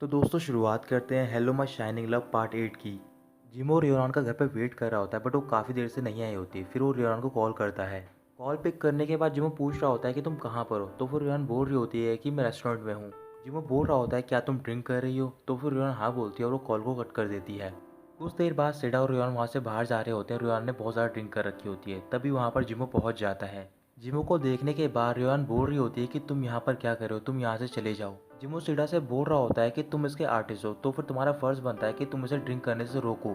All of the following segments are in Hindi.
तो दोस्तों शुरुआत करते हैं hello my shining love part 8 की। जिमो रियोन का घर पे वेट कर रहा होता है बट वो काफ़ी देर से नहीं आई होती। फिर वो रियोन को कॉल करता है। कॉल पिक करने के बाद जिमो पूछ रहा होता है कि तुम कहाँ पर हो। तो फिर रियोन बोल रही होती है कि मैं रेस्टोरेंट में हूँ। जिमो बोल रहा होता है क्या तुम ड्रिंक कर रही हो। तो फिर रियोन हाँ बोलती है और वो कॉल को कट कर देती है। कुछ देर बाद सेडा और रियोन वहाँ से बाहर जा रहे होते हैं। रियोन ने बहुत ज़्यादा ड्रिंक कर रखी होती है। तभी वहाँ पर जिमो पहुँच जाता है। जिमो को देखने के बाद रियोन बोल रही होती है कि तुम यहाँ पर क्या कर रहे हो, तुम यहाँ से चले जाओ। जिमो सीडा से बोल रहा होता है कि तुम इसके आर्टिस्ट हो तो फिर तुम्हारा फर्ज बनता है कि तुम इसे ड्रिंक करने से रोको।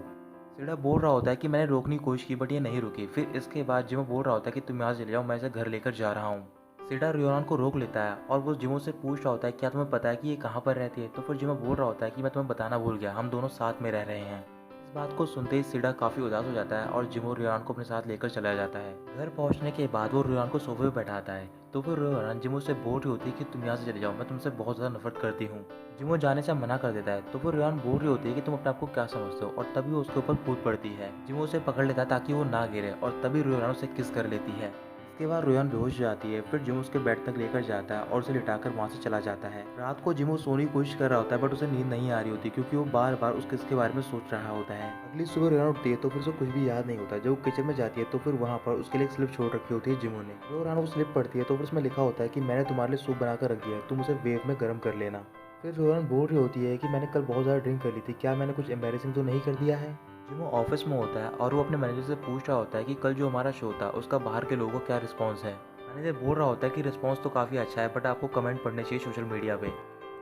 सीडा बोल रहा होता है कि मैंने रोकने की कोशिश की बट ये नहीं रुकी। फिर इसके बाद जिमो बोल रहा होता है कि तुम यहाँ से चले जाओ, मैं इसे घर लेकर जा रहा हूँ। सीडा रियोन को रोक लेता है और वो जिमो से पूछ रहा होता है क्या तुम्हें पता है कि ये कहाँ पर रहती है। तो फिर जिमो बोल रहा होता है कि मैं तुम्हें बताना भूल गया, हम दोनों साथ में रह रहे हैं। इस बात को सुनते ही सीडा काफ़ी उदास हो जाता है और जिमो रियोन को अपने साथ लेकर चला जाता है। घर पहुंचने के बाद वो रियोन को सोफे पर बैठाता है। तो फिर रियोन जिमो से बोल रही होती है कि तुम यहाँ से चले जाओ, मैं तुमसे बहुत ज़्यादा नफरत करती हूँ। जिमो जाने से मना कर देता है। तो फिर रियोन बोल रही होती है कि तुम अपने आप को क्या समझते हो और तभी वो उसके ऊपर कूद पड़ती है। जिमो उसे पकड़ लेता है ताकि वो ना गिरे और तभी रियोन उसे किस कर लेती है। इसके बाद रियोन बेहोश हो जाती है। फिर जिमो उसके बेड तक लेकर जाता है और उसे लिटाकर वहाँ से चला जाता है। रात को जिमो सोने की कोशिश कर रहा होता है बट उसे नींद नहीं आ रही होती क्योंकि वो बार बार उस किस के बारे में सोच रहा होता है। अगली सुबह रियोन उठती है तो फिर उसे कुछ भी याद नहीं होता। जब वो किचन में जाती है तो फिर वहाँ पर उसके लिए एक स्लिप छोड़ रखी होती है जिमो ने। जो रियोन वो स्लिप पढ़ती है तो फिर उसमें लिखा होता है कि मैंने तुम्हारे लिए सूप बनाकर रख दिया है, तुम उसे वेव में गर्म कर लेना। फिर रियोन बोल रही होती है कि मैंने कल बहुत ज़्यादा ड्रिंक कर ली थी, क्या मैंने कुछ एम्बैरेसिंग तो नहीं कर दिया है। जिमो ऑफिस में होता है और वो अपने मैनेजर से पूछ रहा होता है कि कल जो हमारा शो था उसका बाहर के लोगों का क्या रिस्पॉन्स है। मैनेजर बोल रहा होता है कि रिस्पॉन्स तो काफ़ी अच्छा है बट आपको कमेंट पढ़ने चाहिए सोशल मीडिया पे।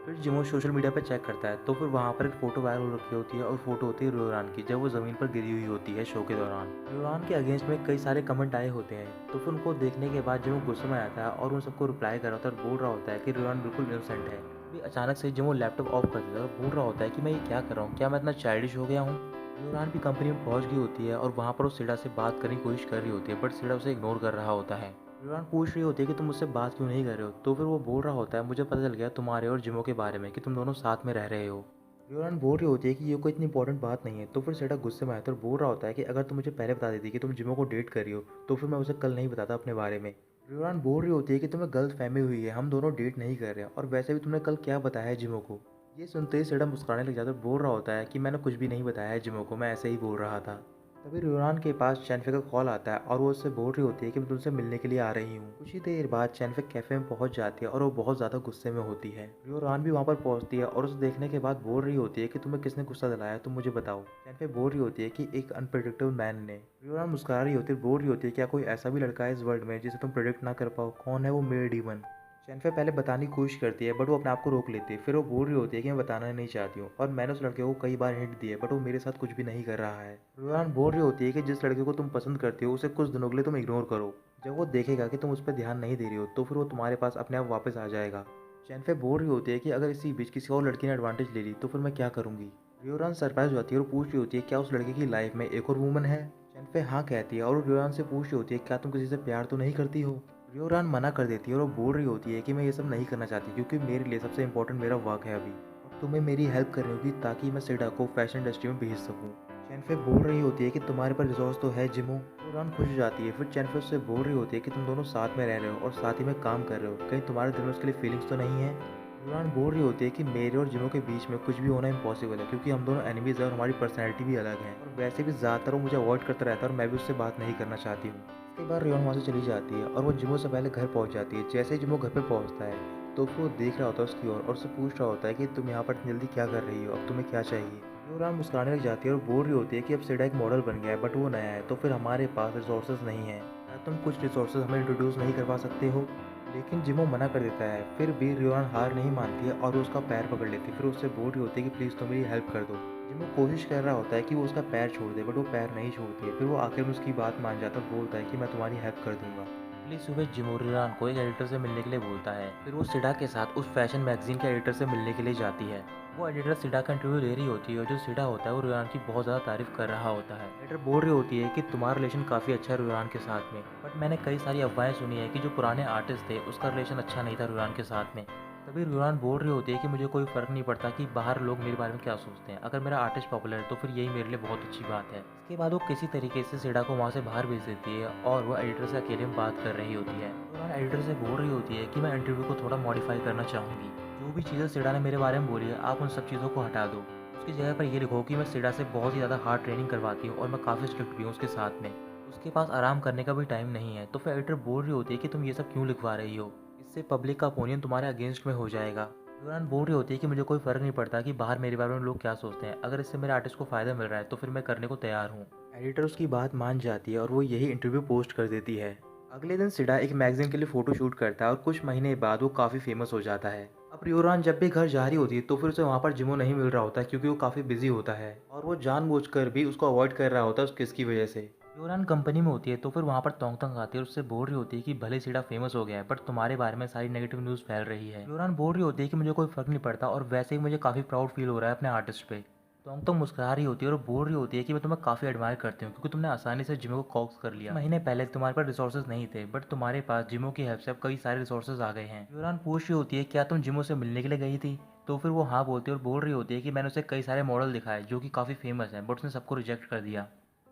फिर जिमो सोशल मीडिया पे चेक करता है तो फिर वहाँ पर एक फ़ोटो वायरल हो रखी होती है और फोटो होती है रियोन की जब वो ज़मीन पर गिरी हुई होती है शो के दौरान। रियोन के अगेंस्ट में कई सारे कमेंट आए होते हैं तो फिर उनको देखने के बाद जिमो गुस्से में आता है और उन सबको रिप्लाई कर रहा होता है और बोल रहा होता है कि रियोन बिल्कुल इनोसेंट है। अभी अचानक से जिमो लैपटॉप ऑफ कर देता है और बोल रहा होता है कि मैं ये क्या कर रहा हूँ, क्या मैं इतना चाइल्डिश हो गया हूँ। रियोन भी कंपनी में पहुंच गई होती है और वहाँ पर वो सीडा से बात करने की कोशिश कर रही होती है बट सीडा उसे इग्नोर कर रहा होता है। रियोन पूछ रही होती है कि तुम मुझसे बात क्यों नहीं कर रहे हो। तो फिर वो बोल रहा होता है मुझे पता चल गया तुम्हारे और जिमो के बारे में कि तुम दोनों साथ में रह रहे हो। रियोन बोल रही होती है कि ये कोई इतनी इंपॉर्टेंट बात नहीं है। तो फिर सेटा गुस्से में आता है और बोल रहा होता है कि अगर तुम मुझे पहले बता देती कि तुम जिमो को डेट कर रही हो तो फिर मैं उसे कल नहीं बताता अपने बारे में। रियोन बोल रही होती है कि तुम्हें गलत फहमी हुई है, हम दोनों डेट नहीं कर रहे हैं और वैसे भी तुमने कल क्या बताया है जिमो को। ये सुनते ही सेटा मुस्कुराने लग जाता है और बोल रहा होता है कि मैंने कुछ भी नहीं बताया है जिमो को, मैं ऐसे ही बोल रहा था। तभी रियोन के पास चैनफे का कॉल आता है और वो उससे बोल रही होती है कि मैं तुमसे मिलने के लिए आ रही हूँ। कुछ ही देर बाद चैनफे कैफे में पहुंच जाती है और वो बहुत ज़्यादा गुस्से में होती है। रियोन भी वहाँ पर पहुंचती है और उसे देखने के बाद बोल रही होती है कि तुम्हें किसने गुस्सा दिलाया, तुम मुझे बताओ। चैनफे बोल रही होती है कि एक अनप्रेडिक्टेबल मैन ने। रियोन मुस्कुरा रही होती है, बोल रही होती है क्या कोई ऐसा भी लड़का है इस वर्ल्ड में जिसे तुम प्रेडिक्ट ना कर पाओ, कौन है वो मेड डीमन। शेनफे पहले बताने की कोशिश करती है बट वो अपने आप को रोक लेती है। फिर वो बोल रही होती है कि मैं बताना नहीं चाहती हूँ और मैंने उस लड़के को कई बार हिंट दी है बट वो मेरे साथ कुछ भी नहीं कर रहा है। रुयान बोल रही होती है कि जिस लड़के को तुम पसंद करती हो उसे कुछ दिनों के लिए तुम इग्नोर करो। जब वो देखेगा कि तुम उस पर ध्यान नहीं दे रही हो तो फिर वो तुम्हारे पास अपने आप वापस आ जाएगा। शेनफे बोल रही होती है कि अगर इसी बीच किसी और लड़की ने एडवांटेज ले ली तो फिर मैं क्या करूंगी। रियोरान सरप्राइज हो जाती है और पूछ रही होती है क्या उस लड़के की लाइफ में एक और वूमन है। शेनफे हाँ कहती है और रियोरान से पूछ रही होती है क्या तुम किसी से प्यार तो नहीं करती हो। रियोरान मना कर देती है और वो बोल रही होती है कि मैं ये सब नहीं करना चाहती क्योंकि मेरे लिए सबसे इंपॉर्टेंट मेरा वर्क है अभी, और तुम्हें मेरी हेल्प करनी होगी ताकि मैं सेडा को फैशन इंडस्ट्री में भेज सकूँ। चैनफे बोल रही होती है कि तुम्हारे पास रिसोर्स तो है जिमो। रियोरान खुश हो जाती है। फिर चैनफे उससे बोल रही होती है कि तुम दोनों साथ में रह रहे हो और साथ ही में काम कर रहे हो, कहीं तुम्हारे दिल में उसके लिए फीलिंग्स तो नहीं है। रियोरान बोल रही होती है कि मेरे और जिमो के बीच में कुछ भी होना इम्पॉसिबल है क्योंकि हम दोनों एनिमीज हैं और हमारी पर्सनैलिटी भी अलग है और वैसे भी ज़्यादातर वो मुझे अवॉइड करता रहता है और मैं भी उससे बात नहीं करना चाहती हूँ। इसके बाद रियोन वहाँ से चली जाती है और वो जिमो से पहले घर पहुँच जाती है। जैसे ही जिमो घर पे पहुँचता है तो फिर वो देख रहा होता है उसकी ओर और उससे पूछ रहा होता है कि तुम यहाँ पर इतनी जल्दी क्या कर रही हो, अब तुम्हें क्या चाहिए। रियोन मुस्कुराने लग जाती है और बोल रही होती है कि अब सेडा एक मॉडल बन गया है बट वो नया है तो फिर हमारे पास रिसोर्सेज नहीं है, क्या तुम कुछ रिसोर्सेज हमें इंट्रोड्यूस नहीं करवा सकते हो। लेकिन जिमो मना कर देता है। फिर भी रियोन हार नहीं मानती है और वो उसका पैर पकड़ लेती है। फिर उससे बोल रही होती है कि प्लीज़ तुम मेरी हेल्प कर दो। जिमो कोशिश कर रहा होता है कि वो उसका पैर छोड़ दे बट वो पैर नहीं छोड़ती है। फिर वो आखिर में उसकी बात मान जाता है और बोलता है कि मैं तुम्हारी हेल्प कर दूंगा। अगली सुबह जिमो रियोन को एक एडिटर से मिलने के लिए बोलता है। फिर वो सिडा के साथ उस फैशन मैगजीन के एडिटर से मिलने के लिए जाती है। वो एडिटर सिडा का इंटरव्यू ले रही होती है और जो सिडा होता है वो रियोन की बहुत ज़्यादा तारीफ कर रहा होता है। एडिटर बोल रही होती है कि तुम्हारा रिलेशन काफ़ी अच्छा है रियोन के साथ में, बट मैंने कई सारी अफवाहें सुनी है कि जो पुराने आर्टिस्ट थे उसका रिलेशन अच्छा नहीं था रियोन के साथ में। तभी रियोन बोल रही होती है कि मुझे कोई फ़र्क नहीं पड़ता कि बाहर लोग मेरे बारे में क्या सोचते हैं, अगर मेरा आर्टिस्ट पॉपुलर है तो फिर यही मेरे लिए बहुत अच्छी बात है। इसके बाद वो किसी तरीके से सिडा को वहाँ से बाहर भेज देती है और वो एडिटर से अकेले में बात कर रही होती है। रियोन एडिटर से बोल रही होती है कि मैं इंटरव्यू को थोड़ा मॉडिफाई करना चाहूँगी। जो भी चीज़ें सिडा ने मेरे बारे में बोली है आप उन सब चीज़ों को हटा दो। उसकी जगह पर ये लिखो कि मैं सिडा से बहुत ही ज़्यादा हार्ड ट्रेनिंग करवाती हूँ और मैं काफ़ी स्ट्रिक्ट भी हूँ उसके साथ में। उसके पास आराम करने का भी टाइम नहीं है। तो फिर एडिटर बोल रही होती है कि तुम ये सब क्यों लिखवा रही हो, इससे पब्लिक का ओपिनियन तुम्हारे अगेंस्ट में हो जाएगा। यूरान बोल रही होती है कि मुझे कोई फ़र्क नहीं पड़ता कि बाहर मेरे बारे में लोग क्या सोचते हैं, अगर इससे मेरे आर्टिस्ट को फ़ायदा मिल रहा है तो फिर मैं करने को तैयार हूँ। एडिटर उसकी बात मान जाती है और वो यही इंटरव्यू पोस्ट कर देती है। अगले दिन सिडा एक मैगजीन के लिए फ़ोटो शूट करता है और कुछ महीने बाद वो काफ़ी फेमस हो जाता है। अब रियोरान जब भी घर जा रही होती है तो फिर उसे वहाँ पर जिमो नहीं मिल रहा होता क्योंकि वो काफ़ी बिजी होता है और वो जानबूझकर भी उसको अवॉइड कर रहा होता है उस किस की वजह से। रियोरान कंपनी में होती है तो फिर वहाँ पर तोंग तोंग आती है और उससे बोल रही होती है कि भले सीडा फेमस हो गया है बट तुम्हारे बारे में सारी नेगेटिव न्यूज़ फैल रही है। रियोरान बोल रही होती है कि मुझे कोई फ़र्क नहीं पड़ता और वैसे ही मुझे काफ़ी प्राउड फील हो रहा है अपने आर्टिस्ट पे। तो मुस्कुरा रही होती है और बोल रही होती है कि मैं तुम्हें काफ़ी एडमायर करती हूँ क्योंकि तुमने आसानी से जिमो को कॉक्स कर लिया। महीने पहले तुम्हारे पास रिसोर्सेज नहीं थे बट तुम्हारे पास जिमो की हेल्प से अब कई सारे रिसोर्सेज आ गए हैं। यूरान पूछ रही होती है क्या तुम जिमो से मिलने के लिए गई थी। तो फिर वो हाँ बोलती है और बोल रही होती है कि मैंने उसे कई सारे मॉडल दिखाए जो कि काफ़ी फेमस हैं बट उसने सबको रिजेक्ट कर दिया।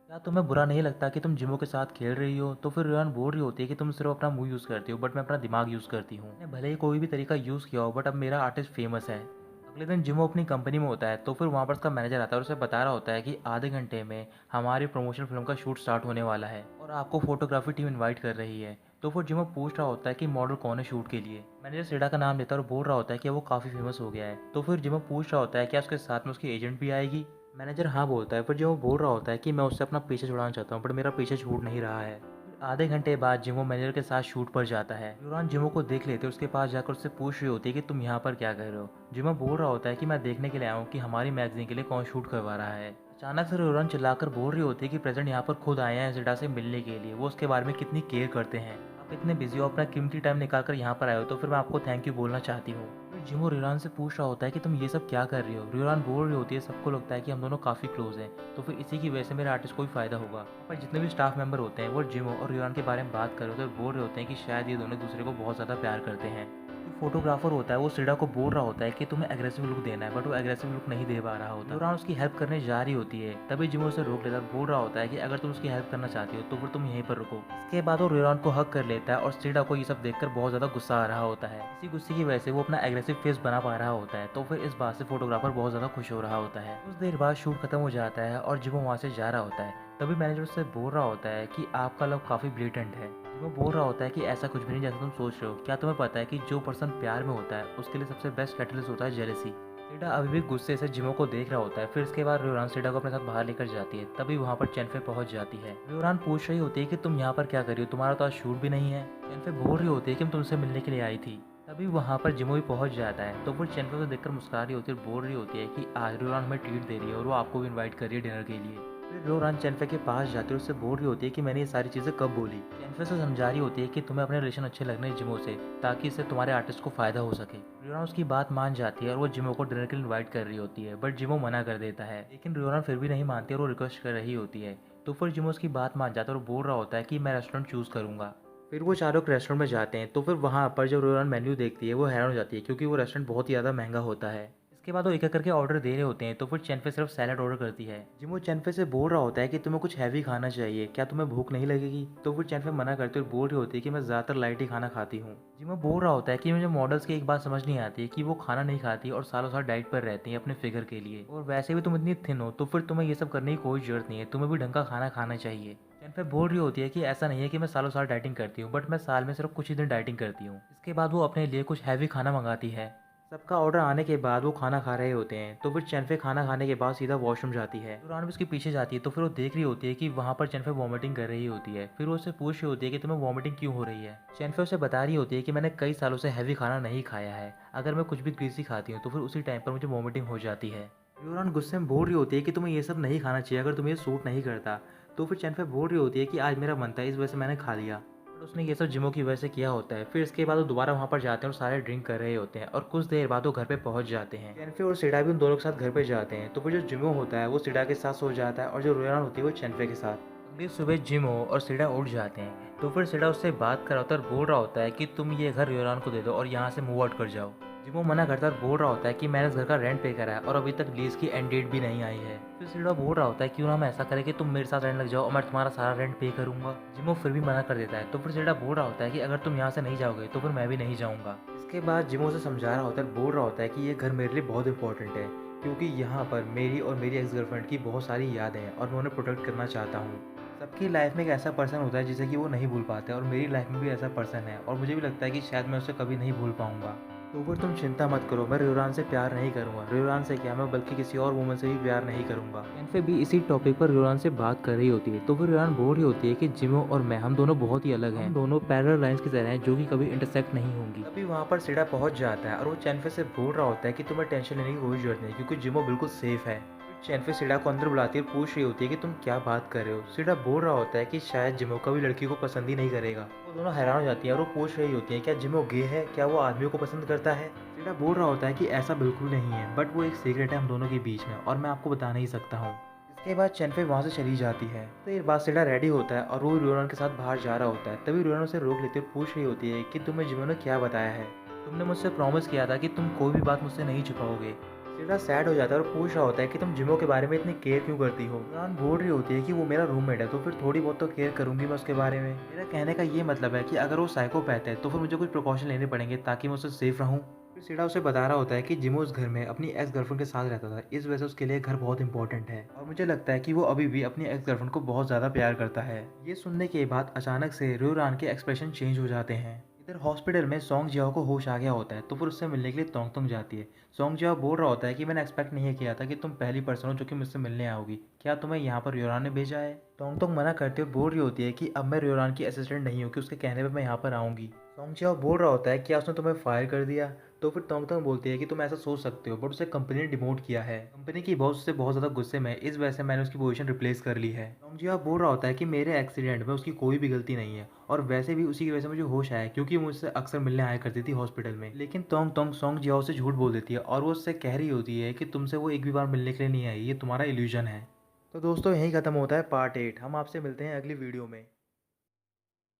क्या तुम्हें बुरा नहीं लगता कि तुम जिमो के साथ खेल रही हो। तो फिर रियान बोल रही होती है कि तुम सिर्फ अपना मुंह यूज़ करती हो बट मैं अपना दिमाग यूज़ करती हूँ। मैंने भले ही कोई भी तरीका यूज़ किया हो बट अब मेरा आर्टिस्ट फेमस है। अगले दिन जिमो अपनी कंपनी में होता है तो फिर वहाँ पर उसका मैनेजर आता है और उसे बता रहा होता है कि आधे घंटे में हमारी प्रमोशन फिल्म का शूट स्टार्ट होने वाला है और आपको फोटोग्राफी टीम इनवाइट कर रही है। तो फिर जिमो पूछ रहा होता है कि मॉडल कौन है शूट के लिए। मैनेजर सिडा का नाम लेता है और बोल रहा होता है कि वो काफ़ी फेमस हो गया है। तो फिर जिमो पूछ रहा होता है क्या उसके साथ में उसकी एजेंट भी आएगी। मैनेजर हाँ बोलता है, पर जिमो बोल रहा होता है कि मैं उससे अपना पीछे छुड़ाना चाहता हूँ बट मेरा पीछे छूट नहीं रहा है। फिर आधे घंटे बाद जिमो मैनेजर के साथ शूट पर जाता है। यूरान जिमो को देख लेते उसके पास जाकर उससे पूछ रही होती है कि तुम यहाँ पर क्या कर रहे हो। जिमो बोल रहा होता है कि मैं देखने के लिए आया हूँ कि हमारी मैगजीन के लिए कौन शूट करवा रहा है। अचानक से यूरान चिल्लाकर बोल रही होती है कि प्रेसिडेंट यहाँ पर खुद आए हैं सिडा से मिलने के लिए, वो उसके बारे में कितनी केयर करते हैं। आप इतने बिजी हो, अपना कीमती टाइम निकाल कर यहाँ पर आए हो तो फिर मैं आपको थैंक यू बोलना चाहती हूँ। फिर जिमो रियोरान से पूछ रहा होता है कि तुम ये सब क्या कर रही हो। रियोरान बोल रही होती है सबको लगता है कि हम दोनों काफ़ी क्लोज हैं तो फिर इसी की वजह से मेरे आर्टिस्ट को भी फायदा होगा। पर जितने भी स्टाफ मेंबर होते हैं वो जिमो और रियोरान के बारे में बात कर रहे होते हैं और बोल रहे होते हैं कि शायद ये दोनों एक दूसरे को बहुत ज़्यादा प्यार करते हैं। जो फोटोग्राफर होता है वो सिडा को बोल रहा होता है कि तुम्हें एग्रेसिव लुक देना है बट वो एग्रेसिव लुक नहीं दे पा रहा होता। रियोरान उसकी हेल्प करने जा रही होती है तभी जिमो उसे रोक लेता है और बोल रहा होता है कि अगर तुम उसकी हेल्प करना चाहती हो तो फिर तुम यहीं पर रुको। इसके बाद वो रियोरान को हक कर लेता है और सिडा को ये सब देखकर बहुत ज़्यादा गुस्सा आ रहा होता है। इसी गुस्से की वजह से वो अपना एग्रेसिव फेस बना पा रहा होता है। तो फिर इस बात से फोटोग्राफर बहुत ज़्यादा खुश हो रहा होता है। कुछ देर बाद शूट खत्म हो जाता है और जिमो वहाँ से जा रहा होता है। तभी मैनेजर उससे बोल रहा होता है कि आपका लव काफ़ी ब्लेटेंट है। जिमो बोल रहा होता है कि ऐसा कुछ भी नहीं जैसा तुम सोच रहे हो। क्या तुम्हें पता है कि जो पर्सन प्यार में होता है उसके लिए सबसे बेस्ट कैटलिस्ट होता है जेलेसी। सिडा अभी भी गुस्से से जिमो को देख रहा होता है। फिर इसके बाद रियोरान सिडा को अपने साथ बाहर लेकर जाती है। तभी वहाँ पर चेनफे पहुँच जाती है। रियोरान पूछ रही होती है कि तुम यहाँ पर क्या कर रही हो, तुम्हारा तो आज शूट भी नहीं है। चेनफे बोल रही होती है कि मैं तुमसे मिलने के लिए आई थी। तभी वहाँ पर जिमो भी पहुँच जाता है। तो फिर चेनफे को देखकर मुस्कुरा रही होती है और बोल रही होती है कि आज रियोरान हमें ट्रीट दे रही है और वो आपको भी इन्वाइट कर रही है डिनर के लिए। फिर रियोरान चेनफे के पास जाती है और उससे बोल रही होती है कि मैंने ये सारी चीज़ें कब बोली। चेनफे से समझा रही होती है कि तुम्हें अपने रिलेशन अच्छे लगने जिमो से, ताकि इससे तुम्हारे आर्टिस्ट को फायदा हो सके। रियोरान उसकी बात मान जाती है और वो जिमो को डिनर के लिए इन्वाइट कर रही होती है बट जिमो मना कर देता है। लेकिन रियोरान फिर भी नहीं मानती और वो रिक्वेस्ट कर रही होती है। तो फिर जिमो उसकी बात मान जाता है और बोल रहा होता है कि मैं रेस्टोरेंट चूज़ करूँगा। फिर वो चारों एक रेस्टोरेंट में जाते हैं तो फिर वहाँ पर जब रियोरान मेन्यू देखती है वो हैरान हो जाती है क्योंकि वो रेस्टोरेंट बहुत ही ज़्यादा महंगा होता है। इसके बाद वो एक एक करके ऑर्डर दे रहे होते हैं तो फिर चेनफे सिर्फ सैलड ऑर्डर करती है। जिमो चेनफे से बोल रहा होता है कि तुम्हें कुछ हैवी खाना चाहिए, क्या तुम्हें भूख नहीं लगेगी। तो फिर चेनफे मना करती है और बोल रही होती है कि मैं ज़्यादातर लाइट ही खाना खाती हूँ। जिमो बोल रहा होता है कि मुझे मॉडल्स की एक बात समझ नहीं आती है कि वो खाना नहीं खाती और सालों साल डाइट पर रहती हैं अपने फिगर के लिए, और वैसे भी तुम इतनी थिन हो तो फिर तुम्हें ये सब करने की कोई जरूरत नहीं है, तुम्हें भी ढंग का खाना खाना चाहिए। चेनफे बोल रही होती है कि ऐसा नहीं है कि मैं सालों साल डाइटिंग करती हूँ बट मैं साल में सिर्फ कुछ ही दिन डाइटिंग करती हूँ। इसके बाद वो अपने लिए कुछ हैवी खाना मंगाती है। सबका ऑर्डर आने के बाद वो खाना खा रहे होते हैं तो फिर चेनफे खाना खाने के बाद सीधा वॉशरूम जाती है। दुरान भी उसके पीछे जाती है तो फिर वो देख रही होती है कि वहाँ पर चेनफे वॉमिटिंग कर रही होती है। फिर वो उससे पूछ रही होती है कि तुम्हें वॉमिटिंग क्यों हो रही है। चेनफे उसे बता रही होती है कि मैंने कई सालों से हैवी खाना नहीं खाया है, अगर मैं कुछ भी ग्रीसी खाती हूँ तो फिर उसी टाइम पर मुझे वॉमिटिंग हो जाती है। यूरान गुस्से में बोल रही होती है कि तुम्हें ये सब नहीं खाना चाहिए अगर तुम्हें ये सूट नहीं करता। तो फिर चेनफे बोल रही होती है कि आज मेरा मन था इस वजह से मैंने खा लिया। बट उसने ये सब जिमो की वजह से किया होता है। फिर इसके बाद वो दोबारा वहाँ पर जाते हैं और सारे ड्रिंक कर रहे होते हैं और कुछ देर बाद वो घर पे पहुँच जाते हैं। चेनफे और सिडा भी उन दोनों के साथ घर पे जाते हैं। तो फिर जो जिमो होता है वो सिडा के साथ सो जाता है और जो रोयान होती है वो चेनफे के साथ। अगली सुबह जिमो और सिडा उठ जाते हैं तो फिर सिडा उससे बात कर रहा होता है और बोल रहा होता है कि तुम ये घर रोयान को दे दो और यहाँ से मूव आउट कर जाओ। जिमो मना करता है और बोल रहा होता है कि मैंने इस घर का रेंट पे करा है और अभी तक लीज की एंड डेट भी नहीं आई है। फिर सीडा बोल रहा होता है क्यों ना हम ऐसा करें कि तुम मेरे साथ रहने लग जाओ और मैं तुम्हारा सारा रेंट पे करूंगा। जिमो फिर भी मना कर देता है। तो फिर सीडा बोल रहा होता है कि अगर तुम यहाँ से नहीं जाओगे तो फिर मैं भी नहीं जाऊँगा। इसके बाद जिमो उसे समझा रहा होता है, बोल रहा होता है कि ये घर मेरे लिए बहुत इंपॉर्टेंट है क्योंकि यहाँ पर मेरी और मेरी एक्स गर्लफ्रेंड की बहुत सारी यादें हैं और मैं उन्हें प्रोटेक्ट करना चाहता हूँ। सबकी लाइफ में एक ऐसा पर्सन होता है जिसे कि वो नहीं भूल पाते और मेरी लाइफ में भी ऐसा पर्सन है और मुझे भी लगता है कि शायद मैं उसे कभी नहीं भूल पाऊंगा। तो फिर तुम चिंता मत करो, मैं रियोरान से प्यार नहीं करूंगा। रियोरान से क्या, मैं बल्कि किसी और वुमन से भी प्यार नहीं करूंगा। एनफे भी इसी टॉपिक पर रियोरान से बात कर रही होती है। तो फिर रियोरान बोल रही होती है कि जिमो और मैं, हम दोनों बहुत ही अलग हैं, हम दोनों पैरेलल लाइंस की तरह हैं जो कि कभी इंटरसेक्ट नहीं होंगी। तभी वहाँ पर सीडा पहुंच जाता है और वो चैनफे से बोल रहा होता है कि तुम्हें टेंशन लेने की कोई जरूरत नहीं क्योंकि जिमो बिल्कुल सेफ है। चैनफे सीडा को अंदर बुलाती है और पूछ रही होती है कि तुम क्या बात कर रहे हो। सीडा बोल रहा होता है कि शायद जिमो कभी लड़की को पसंद ही नहीं करेगा। वो दोनों हैरान हो जाती है और वो पूछ रही होती है क्या जिमो गे है, क्या वो आदमियों को पसंद करता है। सीडा बोल रहा होता है कि ऐसा बिल्कुल नहीं है, बट वो एक सीक्रेट है हम दोनों के बीच में और मैं आपको बता नहीं सकता हूँ। इसके बाद चैनफे वहाँ से चली जाती है। तो ये बात सीडा रेडी होता है और वो रियोरान के साथ बाहर जा रहा होता है। तभी रियोरान उसे रोक लेती है और पूछ रही होती है कि तुम्हें जिमो ने क्या बताया है। तुमने मुझसे प्रॉमिस किया था कि तुम कोई भी बात मुझसे नहीं छुपाओगे। सीडा सैड हो जाता है और पूछ रहा होता है कि तुम जिमो के बारे में इतनी केयर क्यों करती हो। रियोरान बोल रही होती है कि वो मेरा रूममेट है तो फिर थोड़ी बहुत तो केयर करूंगी मैं उसके बारे में। मेरा कहने का ये मतलब है कि अगर वो साइकोपैथ है तो फिर मुझे कुछ प्रिकॉशन लेने पड़ेंगे ताकि मैं उससे सेफ रहूं। फिर सीडा उसे बता रहा होता है कि जिमो उस घर में अपनी एक्स गर्लफ्रेंड के साथ रहता था, इस वजह से उसके लिए घर बहुत इंपॉर्टेंट है और मुझे लगता है कि वो अभी भी अपनी एक्स गर्लफ्रेंड को बहुत ज़्यादा प्यार करता है। ये सुनने के बाद अचानक से रियोरान के एक्सप्रेशन चेंज हो जाते हैं। इधर हॉस्पिटल में सोंग जियाओ को होश आ गया होता है तो फिर उससे मिलने के लिए तोंग तोंग जाती है। सोंग जियाओ बोल रहा होता है कि मैंने एक्सपेक्ट नहीं किया था कि तुम पहली पर्सन हो जो कि मुझसे मिलने आओगी, क्या तुम्हें यहाँ पर रियोरान ने भेजा है। तोंग तोंग मना करते हुए बोल रही होती है कि अब मैं रियोरान की असिस्टेंट नहीं हूँ कि उसके कहने पर मैं यहाँ पर आऊँगी। सोंग जियाओ बोल रहा होता है क्या उसने तुम्हें फायर कर दिया। तो फिर तोंग तोंग बोलती है कि तुम ऐसा सोच सकते हो बट उसे कंपनी ने डिमोट किया है, कंपनी की बॉस उससे बहुत ज़्यादा गुस्से में है, इस वजह से मैंने उसकी पोजीशन रिप्लेस कर ली है। सोंग जियाओ बोल रहा होता है कि मेरे एक्सीडेंट में उसकी कोई भी गलती नहीं है और वैसे भी उसी की वजह से मुझे होश आया क्योंकि मुझसे अक्सर मिलने आया करती थी हॉस्पिटल में। लेकिन तोंग तोंग सोंग जियाओ से झूठ बोल देती है और वो उससे कह रही होती है कि तुमसे वो एक भी बार मिलने के लिए नहीं आई, ये तुम्हारा इल्यूजन है। तो दोस्तों यहीं खत्म होता है पार्ट 8। हम आपसे मिलते हैं अगली वीडियो में।